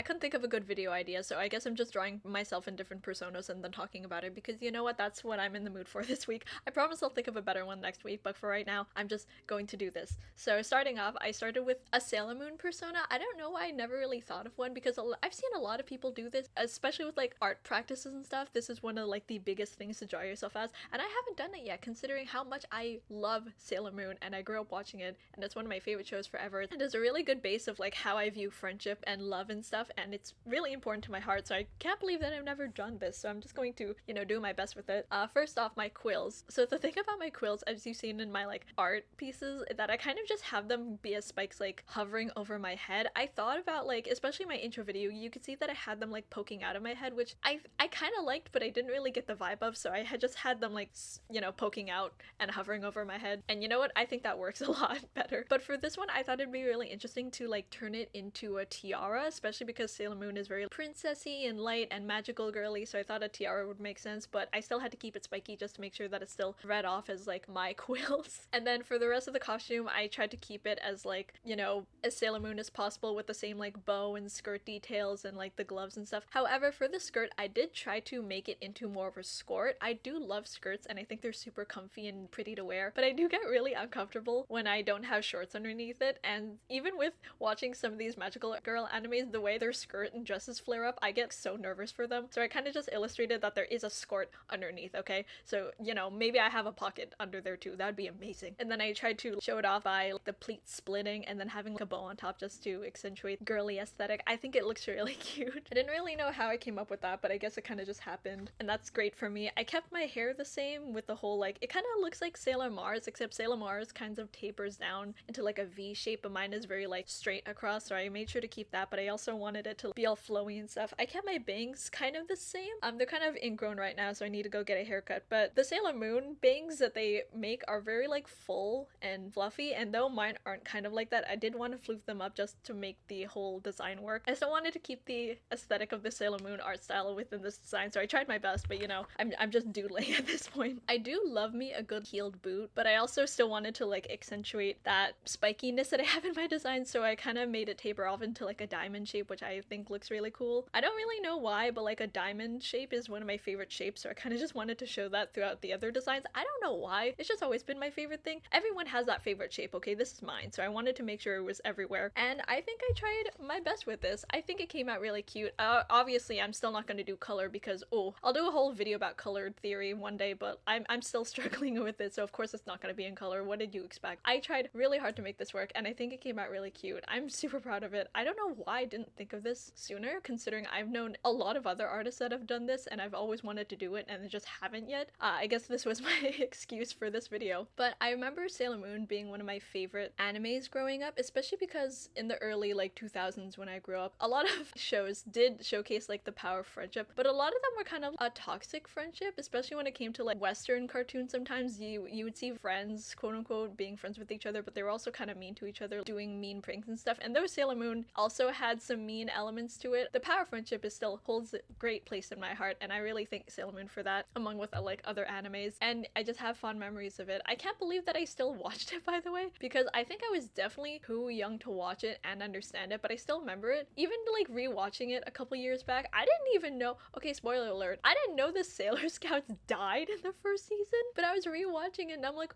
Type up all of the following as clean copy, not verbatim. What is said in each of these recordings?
couldn't think of a good video idea, so I guess I'm just drawing myself in different personas and then talking about it, because you know what, that's what I'm in the mood for this week. I promise I'll think of a better one next week, but for right now, I'm just going to do this. So starting off, I started with a Sailor Moon persona. I don't know why I never really thought of one, because I've seen a lot of people do this, especially with like art practices and stuff. This is one of like the biggest things to draw yourself as, and I haven't done it yet, considering how much I love Sailor Moon and I grew up watching it, and it's one of my favorite shows forever. And there's a really good base of like how I view friendship and love and stuff, and it's really important to my heart, so I can't believe that I've never done this, so I'm just going to, you know, do my best with it. First off, my quills. So the thing about my quills, as you've seen in my like art pieces, that I kind of just have them be as spikes like hovering over my head. I thought about like, especially my intro video, you could see that I had them like poking out of my head, which I kind of liked, but I didn't really get the vibe of, so I had just had them like, you know, poking out and hovering over my head. And you know what? I think that works a lot better. But for this one, I thought it'd be really interesting to like turn it into a tiara, especially because Sailor Moon is very princessy and light and magical girly, so I thought a tiara would make sense, but I still had to keep it spiky just to make sure that it's still read off as like my quills. And then for the rest of the costume, I tried to keep it as like, you know, as Sailor Moon as possible, with the same like bow and skirt details and like the gloves and stuff. However, for the skirt, I did try to make it into more of a skirt. I do love skirts and I think they're super comfy and pretty to wear, but I do get really uncomfortable when I don't have shorts underneath it. And even with watching some of these magical girl animes, the way their skirt and dresses flare up, I get so nervous for them. So I kind of just illustrated that there is a skirt underneath, okay? So, you know, maybe I have a pocket under there too. That would be amazing. And then I tried to show it off by the pleats splitting and then having like a bow on top just to accentuate girly aesthetic. I think it looks really cute. I didn't really know how I came up with that, but I guess it kind of just happened. And that's great for me. I kept my hair the same with the whole like, it kind of looks like Sailor Mars, except Sailor Mars kind of tapers down into like a V shape, but mine is very like straight across, so I made sure to keep that, but I also wanted it to be all flowy and stuff. I kept my bangs kind of the same. They're kind of ingrown right now, so I need to go get a haircut, but the Sailor Moon bangs that they make are very like full and fluffy, and though mine aren't kind of like that, I did want to floof them up just to make the whole design work. I still wanted to keep the aesthetic of the Sailor Moon art style within this design, so I tried my best, but you know, I'm just doodling at this point. I do love me a good heeled boot, but I also still wanted to like accentuate that spikiness that I have in my design, so I kind of made it taper off into like a diamond shape, which I think looks really cool. I don't really know why, but like a diamond shape is one of my favorite shapes, so I kind of just wanted to show that throughout the other designs. I don't know why, it's just always been my favorite thing. Everyone has that favorite shape, okay? This is mine, so I wanted to make sure it was everywhere, and I think I tried my best with this. I think it came out really cute. Obviously, I'm still not going to do color because, oh, I'll do a whole video about colored theory one day, but I'm still struggling with it, so of course it's not going to be in color. What did you expect? I tried really hard to make this work, and I think it came out really cute. I'm super proud of it. I don't know why I didn't think of this sooner, considering I've known a lot of other artists that have done this, and I've always wanted to do it, and just haven't yet. I guess this was my excuse for this video. But I remember Sailor Moon being one of my favorite animes growing up, especially because in the early like 2000s when I grew up, a lot of shows did showcase like the power of friendship, but a lot of them were kind of a toxic friendship, especially when it came to like Western cartoons. Sometimes you would see friends, quote unquote, being friends with each other, but they were also kind of mean to each other, doing mean pranks and stuff. And though Sailor Moon also had some mean elements to it, the power of friendship is still holds a great place in my heart, and I really thank Sailor Moon for that, among with like other animes, and I just have fond memories of it. I can't believe that I still watched it, by the way, because I think I was definitely too young to watch it and understand it, but I still remember it. Even like rewatching it a couple years back, I didn't even know, okay, spoiler alert, I didn't know the Sailor Scouts died in the first season, but I was rewatching it and I'm like,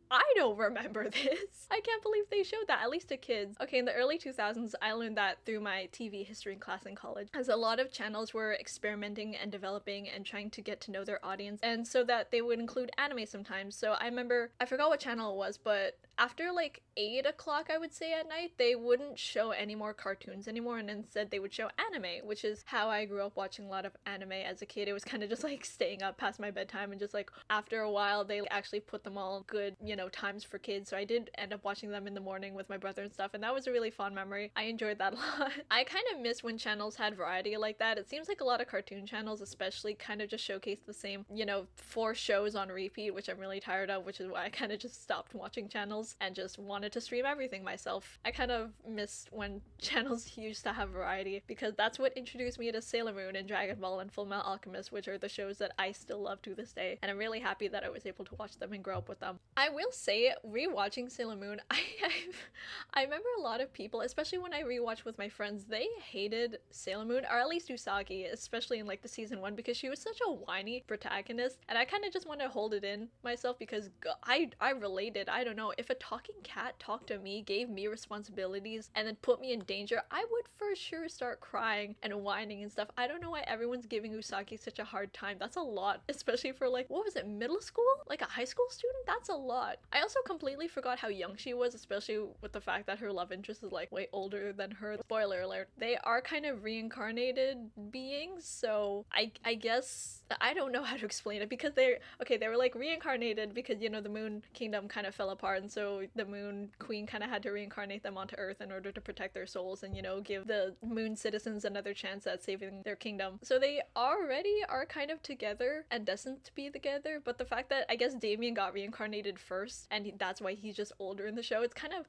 I don't remember this. I can't believe they showed that, at least to kids. Okay, in the early 2000s, I learned that through my TV history class in college, as a lot of channels were experimenting and developing and trying to get to know their audience, and so that they would include anime sometimes. So I remember, I forgot what channel it was, but after like 8 o'clock, I would say, at night, they wouldn't show any more cartoons anymore, and instead they would show anime, which is how I grew up watching a lot of anime as a kid. It was kind of just like staying up past my bedtime, and just like after a while they actually put them all good, you know, times for kids, so I did end up watching them in the morning with my brother and stuff, and that was a really fond memory. I enjoyed that a lot. I kind of miss when channels had variety like that. It seems like a lot of cartoon channels especially kind of just showcase the same, you know, 4 shows on repeat, which I'm really tired of, which is why I kind of just stopped watching channels. channels and just wanted to stream everything myself. I kind of missed when channels used to have variety, because that's what introduced me to Sailor Moon and Dragon Ball and Fullmetal Alchemist, which are the shows that I still love to this day, and I'm really happy that I was able to watch them and grow up with them. I will say, rewatching Sailor Moon, I remember a lot of people, especially when I rewatched with my friends, they hated Sailor Moon, or at least Usagi, especially in like the season 1, because she was such a whiny protagonist, and I kind of just want to hold it in myself because I related. I don't know, if a talking cat talked to me, gave me responsibilities, and then put me in danger, I would for sure start crying and whining and stuff. I don't know why everyone's giving Usagi such a hard time. That's a lot, especially for like, what was it, middle school? Like a high school student? That's a lot. I also completely forgot how young she was, especially with the fact that her love interest is like way older than her. Spoiler alert. They are kind of reincarnated beings, so I guess, I don't know how to explain it, because they were like reincarnated because, you know, the Moon Kingdom kind of fell apart, and so the Moon Queen kind of had to reincarnate them onto Earth in order to protect their souls and, you know, give the Moon citizens another chance at saving their kingdom. So they already are kind of together and destined to be together, but the fact that I guess Damien got reincarnated first and that's why he's just older in the show, it's kind of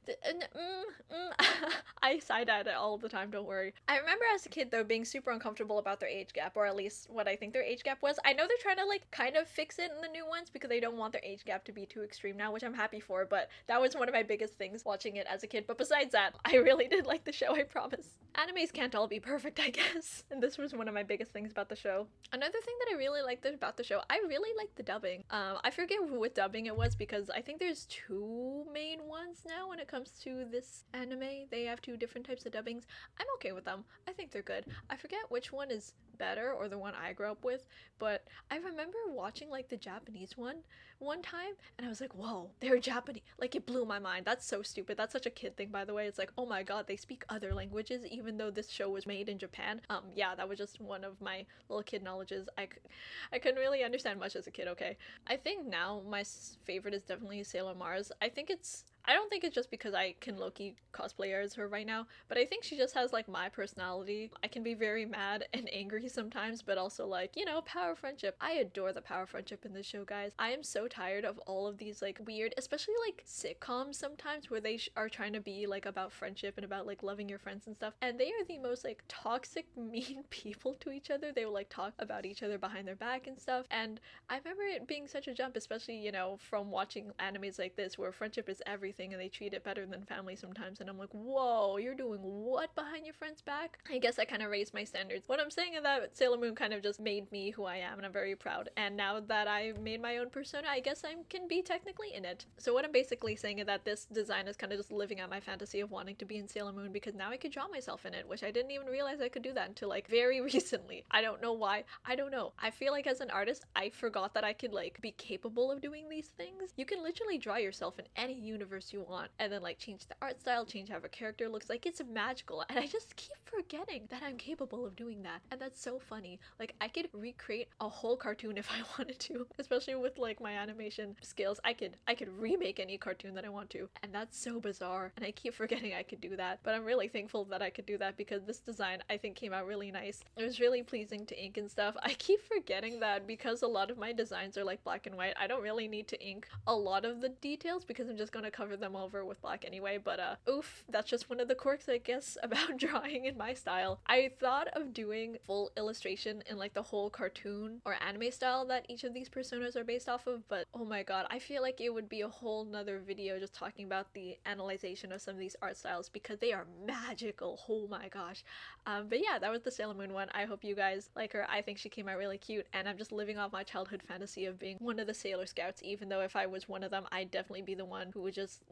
I side-eyed it all the time, don't worry. I remember as a kid though being super uncomfortable about their age gap, or at least what I think their age gap was. I know they're trying to like kind of fix it in the new ones because they don't want their age gap to be too extreme now, which I'm happy for, but that was one of my biggest things watching it as a kid. But besides that, I really did like the show, I promise. Animes can't all be perfect, I guess, and this was one of my biggest things about the show. Another thing that I really liked about the show, I really liked the dubbing. I forget what dubbing it was because I think there's 2 main ones now when it comes to this anime. They have 2 different types of dubbings. I'm okay with them. I think they're good. I forget which one is better or the one I grew up with, but I remember watching like the Japanese one time and I was like, whoa, they're Japanese. Like, it blew my mind. That's so stupid. That's such a kid thing, by the way. It's like, oh my god, they speak other languages even though this show was made in Japan. Yeah, that was just one of my little kid knowledges. I couldn't really understand much as a kid, okay? I think now my favorite is definitely Sailor Mars. I don't think it's just because I can low-key cosplay as her right now, but I think she just has like my personality. I can be very mad and angry sometimes, but also like, you know, power friendship. I adore the power friendship in this show, guys. I am so tired of all of these like weird, especially like sitcoms sometimes where they are trying to be like about friendship and about like loving your friends and stuff, and they are the most like toxic, mean people to each other. They will like talk about each other behind their back and stuff, and I remember it being such a jump, especially, you know, from watching animes like this where friendship is everything and they treat it better than family sometimes, and I'm like, whoa, you're doing what behind your friend's back? I guess I kind of raised my standards. What I'm saying is that Sailor Moon kind of just made me who I am, and I'm very proud, and now that I made my own persona, I guess I can be technically in it. So what I'm basically saying is that this design is kind of just living out my fantasy of wanting to be in Sailor Moon, because now I could draw myself in it, which I didn't even realize I could do that until like very recently. I don't know why. I don't know. I feel like as an artist, I forgot that I could like be capable of doing these things. You can literally draw yourself in any universe you want and then like change the art style, change how a character looks. Like, it's magical, and I just keep forgetting that I'm capable of doing that, and that's so funny. Like, I could recreate a whole cartoon if I wanted to, especially with like my animation skills. I could remake any cartoon that I want to, and that's so bizarre, and I keep forgetting I could do that. But I'm really thankful that I could do that because this design I think came out really nice. It was really pleasing to ink and stuff. I keep forgetting that because a lot of my designs are like black and white, I don't really need to ink a lot of the details because I'm just gonna cover them over with black anyway. But oof, that's just one of the quirks, I guess, about drawing in my style. I thought of doing full illustration in like the whole cartoon or anime style that each of these personas are based off of, but oh my god, I feel like it would be a whole nother video just talking about the analyzation of some of these art styles because they are magical. Oh my gosh. But yeah, that was the Sailor Moon one. I hope you guys like her. I think she came out really cute, and I'm just living off my childhood fantasy of being one of the Sailor Scouts, even though if I was one of them, I'd definitely be the one who would just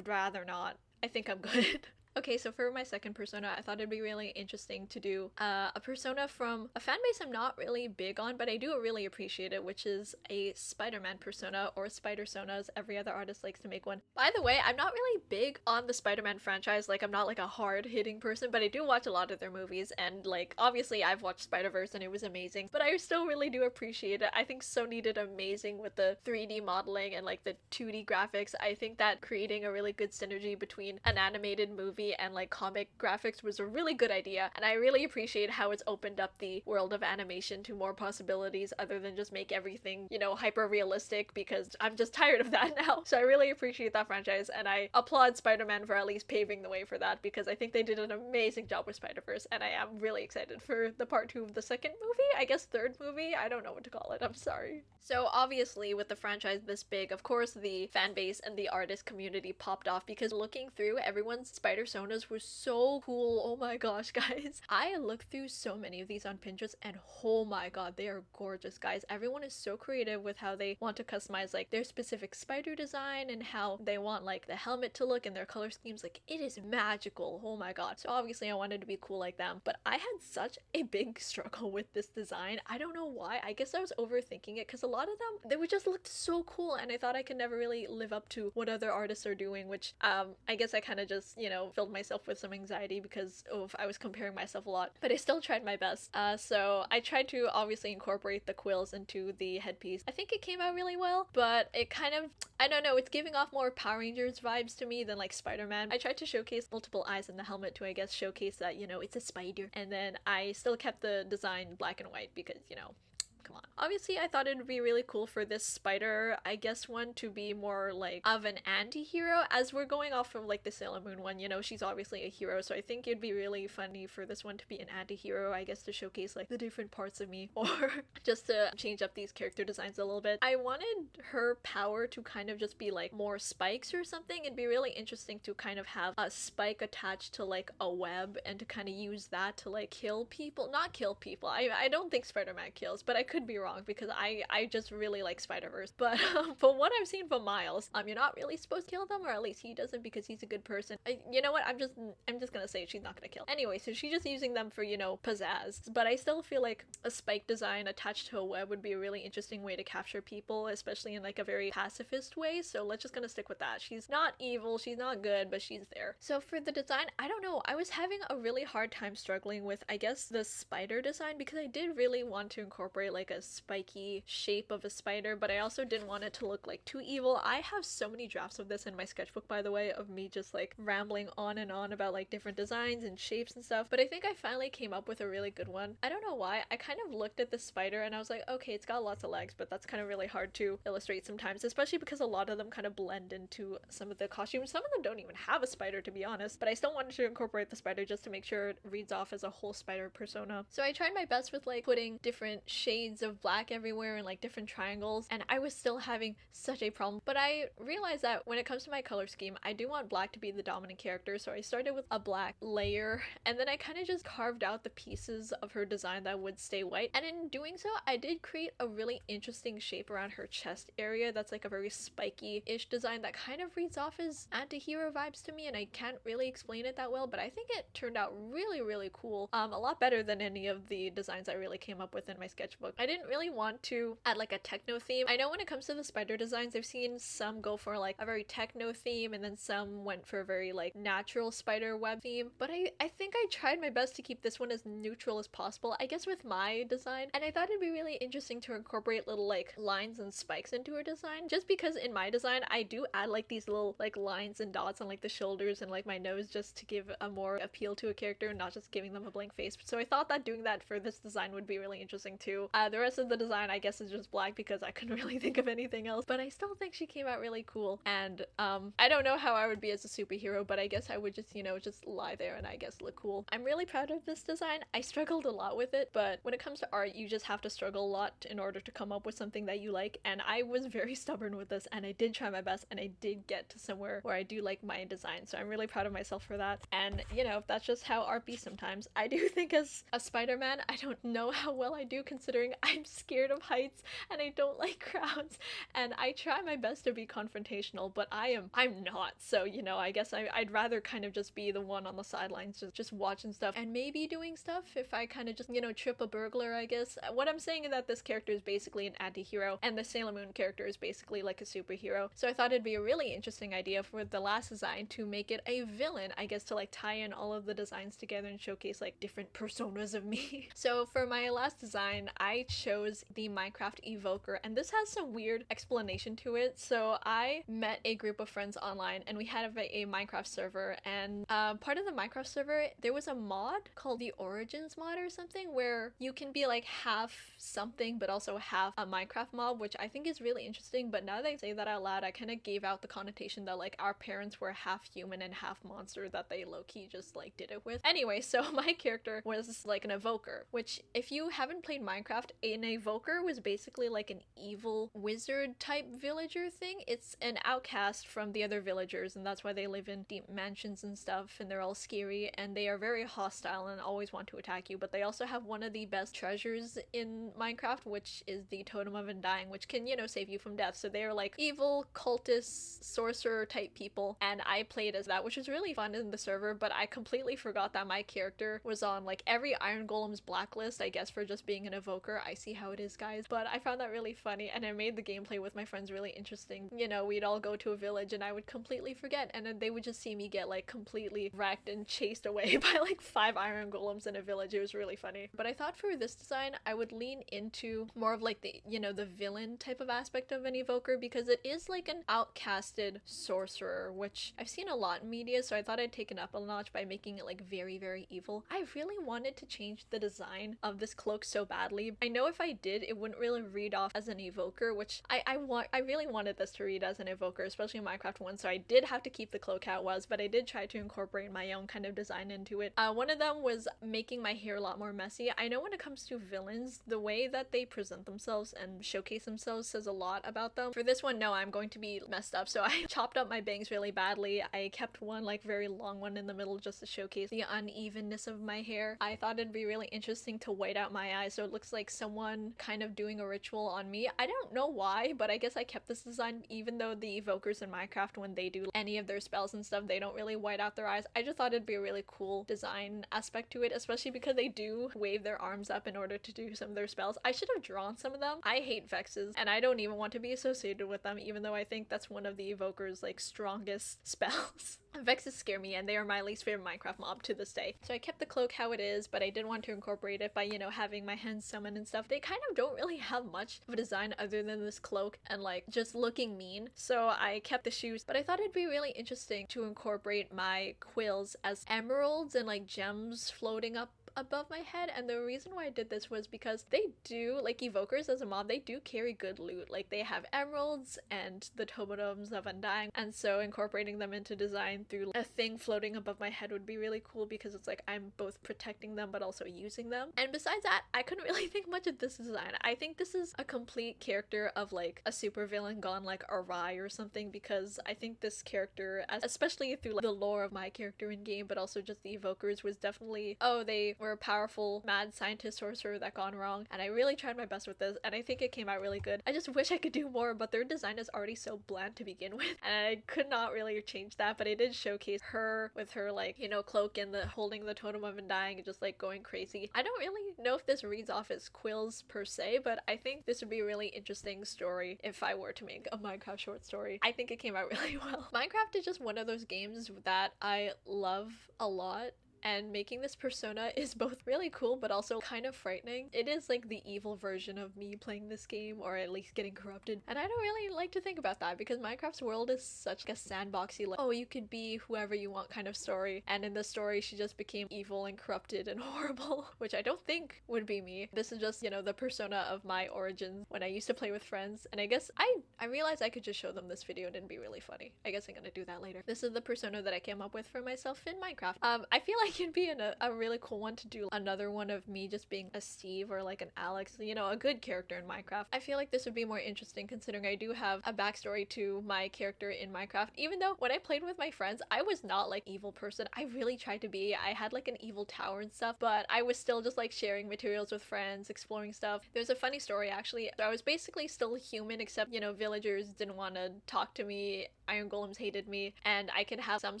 rather not. I think I'm good. Okay, so for my second persona, I thought it'd be really interesting to do a persona from a fan base I'm not really big on, but I do really appreciate it, which is a Spider-Man persona, or Spider-sona as every other artist likes to make one. By the way, I'm not really big on the Spider-Man franchise. Like, I'm not like a hard-hitting person, but I do watch a lot of their movies, and like, obviously I've watched Spider-Verse and it was amazing, but I still really do appreciate it. I think Sony did amazing with the 3D modeling and like the 2D graphics. I think that creating a really good synergy between an animated movie movie and like comic graphics was a really good idea, and I really appreciate how it's opened up the world of animation to more possibilities other than just make everything, you know, hyper realistic, because I'm just tired of that now. So I really appreciate that franchise, and I applaud Spider-Man for at least paving the way for that, because I think they did an amazing job with Spider-Verse, and I am really excited for the part 2 of the second movie, I guess third movie, I don't know what to call it, I'm sorry. So obviously with the franchise this big, of course the fan base and the artist community popped off, because looking through everyone's Spider-Sonas was so cool. Oh my gosh, guys. I looked through so many of these on Pinterest, and oh my god, they are gorgeous, guys. Everyone is so creative with how they want to customize like their specific spider design and how they want like the helmet to look and their color schemes. Like, it is magical. Oh my god. So obviously I wanted to be cool like them, but I had such a big struggle with this design. I don't know why. I guess I was overthinking it, because a lot of them, they would just look so cool, and I thought I could never really live up to what other artists are doing, which I guess I kind of just, you know, filled myself with some anxiety because of I was comparing myself a lot, but I still tried my best. So I tried to obviously incorporate the quills into the headpiece. I think it came out really well, but it kind of, I don't know, it's giving off more Power Rangers vibes to me than like Spider-Man. I tried to showcase multiple eyes in the helmet to, I guess, showcase that, you know, it's a spider, and then I still kept the design black and white because, you know, come on. Obviously, I thought it would be really cool for this spider, I guess, one to be more like of an anti-hero, as we're going off of like the Sailor Moon one, you know, she's obviously a hero, so I think it'd be really funny for this one to be an anti-hero, I guess, to showcase like the different parts of me, or just to change up these character designs a little bit. I wanted her power to kind of just be like more spikes or something. It'd be really interesting to kind of have a spike attached to like a web and to kind of use that to like kill people. Not kill people, I don't think Spider-Man kills, but I could be wrong because I just really like Spider-Verse. But from what I've seen from Miles, you're not really supposed to kill them, or at least he doesn't, because he's a good person. You know what? I'm just gonna say she's not gonna kill. Anyway, so she's just using them for, you know, pizzazz. But I still feel like a spike design attached to a web would be a really interesting way to capture people, especially in like a very pacifist way. So let's just gonna stick with that. She's not evil, she's not good, but she's there. So for the design, I don't know. I was having a really hard time struggling with, I guess, the spider design, because I did really want to incorporate like a spiky shape of a spider, but I also didn't want it to look like too evil. I have so many drafts of this in my sketchbook, by the way, of me just like rambling on and on about like different designs and shapes and stuff, but I think I finally came up with a really good one. I don't know why. I kind of looked at the spider and I was like, okay, it's got lots of legs, but that's kind of really hard to illustrate sometimes, especially because a lot of them kind of blend into some of the costumes. Some of them don't even have a spider, to be honest, but I still wanted to incorporate the spider just to make sure it reads off as a whole spider persona. So I tried my best with like putting different shades of black everywhere and like different triangles, and I was still having such a problem. But I realized that when it comes to my color scheme, I do want black to be the dominant character, so I started with a black layer, and then I kind of just carved out the pieces of her design that would stay white, and in doing so I did create a really interesting shape around her chest area that's like a very spiky-ish design that kind of reads off as anti-hero vibes to me, and I can't really explain it that well, but I think it turned out really cool. A lot better than any of the designs I really came up with in my sketchbook. I didn't really want to add like a techno theme. I know when it comes to the spider designs, I've seen some go for like a very techno theme, and then some went for a very like natural spider web theme, but I think I tried my best to keep this one as neutral as possible, I guess, with my design, and I thought it'd be really interesting to incorporate little like lines and spikes into her design, just because in my design I do add like these little like lines and dots on like the shoulders and like my nose, just to give a more appeal to a character and not just giving them a blank face. So I thought that doing that for this design would be really interesting too. The rest of the design, I guess, is just black because I couldn't really think of anything else, but I still think she came out really cool. And I don't know how I would be as a superhero, but I guess I would just, you know, just lie there and I guess look cool. I'm really proud of this design. I struggled a lot with it, but when it comes to art, you just have to struggle a lot in order to come up with something that you like, and I was very stubborn with this, and I did try my best, and I did get to somewhere where I do like my design, so I'm really proud of myself for that. And you know, that's just how art be sometimes. I do think as a Spider-Man, I don't know how well I do, considering I'm scared of heights and I don't like crowds, and I try my best to be confrontational, but I'm not. So, you know, I guess I'd rather kind of just be the one on the sidelines, just watching stuff and maybe doing stuff if I kind of just, you know, trip a burglar, I guess. What I'm saying is that this character is basically an anti-hero, and the Sailor Moon character is basically like a superhero. So I thought it'd be a really interesting idea for the last design to make it a villain, I guess, to like tie in all of the designs together and showcase like different personas of me. So for my last design, I chose the Minecraft evoker, and this has some weird explanation to it. So I met a group of friends online and we had a Minecraft server, and part of the Minecraft server there was a mod called the Origins mod or something where you can be like half something but also half a Minecraft mob, which I think is really interesting. But now that I say that out loud, I kind of gave out the connotation that like our parents were half human and half monster that they low-key just like did it with. Anyway, so my character was like an evoker, which if you haven't played Minecraft, an evoker was basically like an evil wizard type villager thing. It's an outcast from the other villagers, and that's why they live in deep mansions and stuff, and they're all scary and they are very hostile and always want to attack you. But they also have one of the best treasures in Minecraft, which is the Totem of Undying, which can, you know, save you from death. So they're like evil cultist sorcerer type people, and I played as that, which was really fun in the server. But I completely forgot that my character was on like every Iron Golem's blacklist, I guess, for just being an evoker. I see how it is, guys, but I found that really funny, and it made the gameplay with my friends really interesting. You know, we'd all go to a village and I would completely forget, and then they would just see me get like completely wrecked and chased away by like 5 Iron Golems in a village. It was really funny. But I thought for this design I would lean into more of like the, you know, the villain type of aspect of an evoker, because it is like an outcasted sorcerer, which I've seen a lot in media, so I thought I'd take it up a notch by making it like very, very evil. I really wanted to change the design of this cloak so badly. I know if I did, it wouldn't really read off as an evoker, which I really wanted this to read as an evoker, especially in Minecraft 1, so I did have to keep the cloak how it was, but I did try to incorporate my own kind of design into it. One of them was making my hair a lot more messy. I know when it comes to villains, the way that they present themselves and showcase themselves says a lot about them. For this one, no, I'm going to be messed up, so I chopped up my bangs really badly. I kept one like very long one in the middle just to showcase the unevenness of my hair. I thought it'd be really interesting to white out my eyes so it looks like someone kind of doing a ritual on me. I don't know why, but I guess I kept this design even though the evokers in Minecraft, when they do any of their spells and stuff, they don't really white out their eyes. I just thought it'd be a really cool design aspect to it, especially because they do wave their arms up in order to do some of their spells. I should have drawn some of them. I hate vexes and I don't even want to be associated with them, even though I think that's one of the evokers like strongest spells. Vexes scare me and they are my least favorite Minecraft mob to this day. So I kept the cloak how it is, but I did want to incorporate it by, you know, having my hands summon and stuff. They kind of don't really have much of a design other than this cloak and like just looking mean. So I kept the shoes, but I thought it'd be really interesting to incorporate my quills as emeralds and like gems floating up above my head. And the reason why I did this was because they do, like evokers as a mob, they do carry good loot. Like they have emeralds and the totems of Undying, and so incorporating them into design through a thing floating above my head would be really cool, because it's like I'm both protecting them but also using them. And besides that, I couldn't really think much of this design. I think this is a complete character of like a super villain gone like awry or something, because I think this character, especially through like the lore of my character in game but also just the evokers, was definitely, oh, they were a powerful mad scientist sorcerer that gone wrong, and I really tried my best with this and I think it came out really good. I just wish I could do more, but their design is already so bland to begin with and I could not really change that. But I did showcase her with her like, you know, cloak and the holding the Totem of Undying and just like going crazy. I don't really know if this reads off as quills per se, but I think this would be a really interesting story if I were to make a Minecraft short story. I think it came out really well. Minecraft is just one of those games that I love a lot, and making this persona is both really cool but also kind of frightening. It is like the evil version of me playing this game, or at least getting corrupted, and I don't really like to think about that because Minecraft's world is such like a sandboxy, like, oh, you could be whoever you want kind of story, and in the story she just became evil and corrupted and horrible, which I don't think would be me. This is just, you know, the persona of my origins when I used to play with friends, and I guess I realized I could just show them this video and it'd be really funny. I guess I'm gonna do that later. This is the persona that I came up with for myself in Minecraft. I feel like it'd be a really cool one to do another one of me just being a Steve or like an Alex, you know, a good character in Minecraft. I feel like this would be more interesting considering I do have a backstory to my character in Minecraft, even though when I played with my friends I was not like evil person. I really tried to be. I had like an evil tower and stuff, but I was still just like sharing materials with friends, exploring stuff. There's a funny story actually. I was basically still human, except, you know, villagers didn't want to talk to me, Iron Golems hated me, and I could have some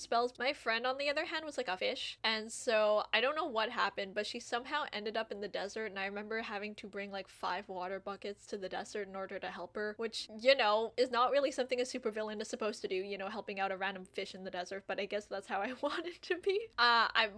spells. My friend on the other hand was like a fish, and And so I don't know what happened, but she somehow ended up in the desert, and I remember having to bring like 5 water buckets to the desert in order to help her, which, you know, is not really something a supervillain is supposed to do, you know, helping out a random fish in the desert, but I guess that's how I want it to be.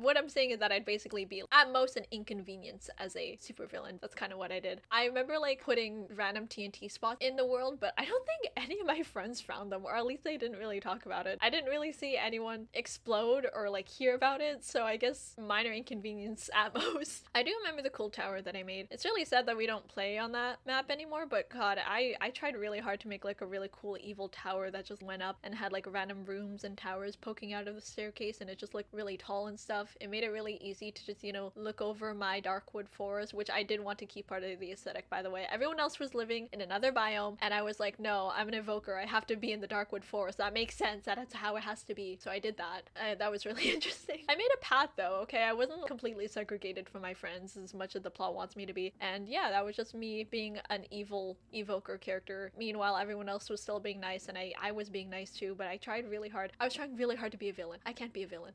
What I'm saying is that I'd basically be at most an inconvenience as a supervillain. That's kind of what I did. I remember like putting random TNT spots in the world, but I don't think any of my friends found them, or at least they didn't really talk about it. I didn't really see anyone explode or like hear about it, so I guess minor inconvenience at most. I do remember the cool tower that I made. It's really sad that we don't play on that map anymore, but god, I tried really hard to make like a really cool evil tower that just went up and had like random rooms and towers poking out of the staircase, and it just looked really tall and stuff. It made it really easy to just, you know, look over my darkwood forest, which I did want to keep part of the aesthetic, by the way. Everyone else was living in another biome, and I was like, no, I'm an evoker. I have to be in the darkwood forest. That makes sense. That's how it has to be. So I did that. That was really interesting. I made a path though, okay? I wasn't completely segregated from my friends as much as the plot wants me to be. And yeah, that was just me being an evil evoker character. Meanwhile, everyone else was still being nice, and I was being nice too, but I tried really hard. I was trying really hard to be a villain. I can't be a villain.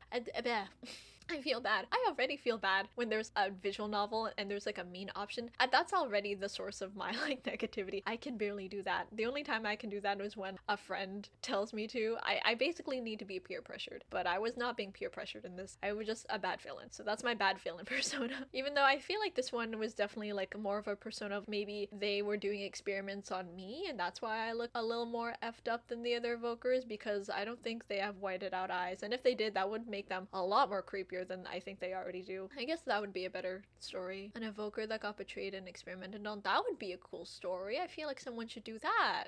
I feel bad. I already feel bad when there's a visual novel and there's like a mean option. That's already the source of my like negativity. I can barely do that. The only time I can do that is when a friend tells me to. I basically need to be peer pressured, but I was not being peer pressured in this. I was just a bad villain. So that's my bad villain persona. Even though I feel like this one was definitely like more of a persona of maybe they were doing experiments on me, and that's why I look a little more effed up than the other evokers, because I don't think they have whited out eyes. And if they did, that would make them a lot more creepier than I think they already do. I guess that would be a better story. An evoker that got betrayed and experimented on. That would be a cool story. I feel like someone should do that.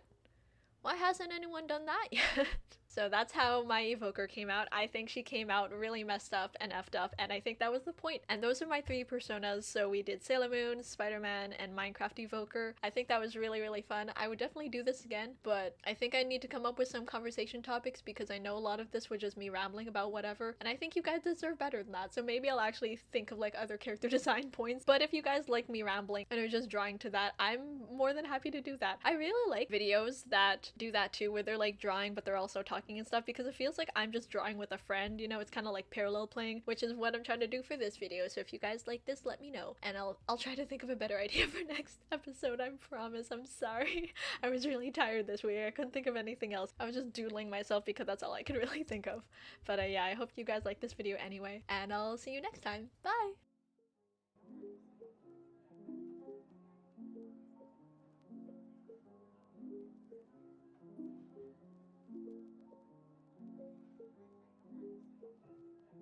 Why hasn't anyone done that yet? So that's how my evoker came out. I think she came out really messed up and effed up, and I think that was the point. And those are my 3 personas. So we did Sailor Moon, Spider-Man, and Minecraft evoker. I think that was really, really fun. I would definitely do this again, but I think I need to come up with some conversation topics, because I know a lot of this was just me rambling about whatever, and I think you guys deserve better than that. So maybe I'll actually think of like other character design points. But if you guys like me rambling and are just drawing to that, I'm more than happy to do that. I really like videos that do that too, where they're like drawing but they're also talking and stuff, because it feels like I'm just drawing with a friend, you know. It's kind of like parallel playing, which is what I'm trying to do for this video. So if you guys like this, let me know, and I'll try to think of a better idea for next episode. I promise. I'm sorry. I was really tired this week. I couldn't think of anything else. I was just doodling myself because that's all I could really think of. But yeah, I hope you guys like this video anyway, and I'll see you next time. Bye!